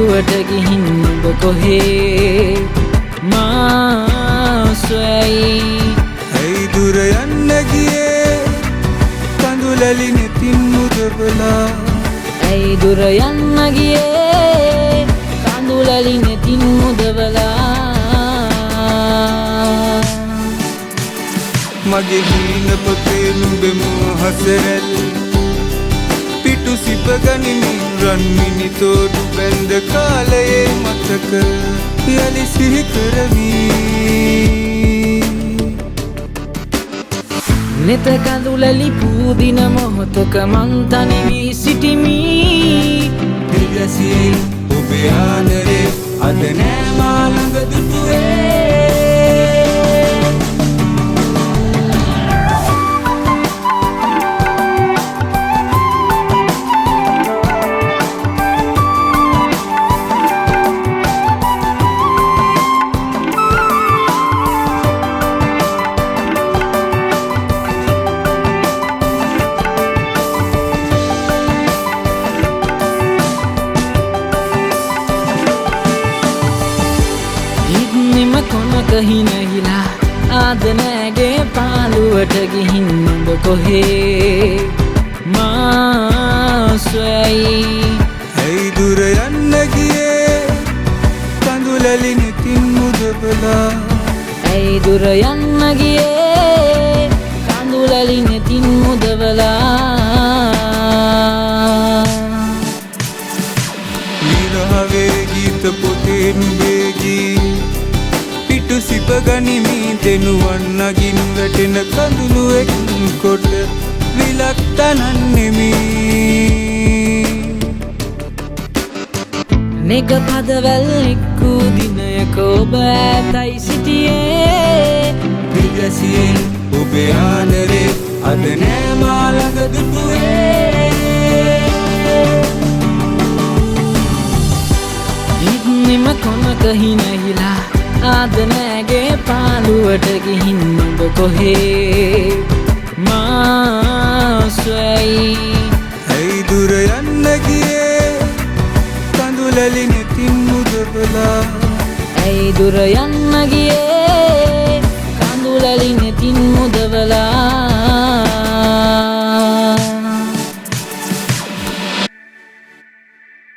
පාළුවට ගිහින් ඔබ කොහේ මා සොයයි ඇයි දුර යන්න ගියේ කඳුලැලි නෙතින් මුදවලා ඇයි දුර යන්න ගියේ කඳුලැලි නෙතින් මුදවලා මගේ හීන පොතේ නුඹේ මොහසරල් පිටු සිප ගනිමින් රන් මිනිතෝඩු බැඳ කාලයේ මතක යලි සිහි කරමි නෙත කඳුලැලි පූදින මොහොතක මං තනි වී සිටිමි දිගසියේ ඔබේ ආදරේ අද නෑ මා ළඟ දුටුවේ හිනහිලා ආද නෑගේ පාළුවට ගිහින් ඔබ කොහේ මා සොයයි ඇයි දුර යන්න ගියේ කඳුලැලි නෙතින් මුදවලා ඇයි දුර යන්න ගියේ කඳුලැලි නෙතින් මුදවලා විරහවේ ගීත පොතේ නුඹේ ගී පිටු සිප ගනිමි දෙනුවන් නගින් වැටෙන කඳුළු එකින් කොට විලක් තනන්නෙමි නෙක පදවැල් එක්කූ දිනයක ඔබ ඇතයි සිටියේ දිගසියෙන් ඔබේ ආදරේ අද නෑ මා ළඟ දුටුවේ ඉක්නෙම කොනක හිනහිලා ආද නෑගේ පාළුවට ගිහින් ඔබ කොහේ මා සොයයි ඇයි දුර යන්න ගියේ කඳුලැලි නෙතින් මුදවලා ඇයි දුර යන්න ගියේ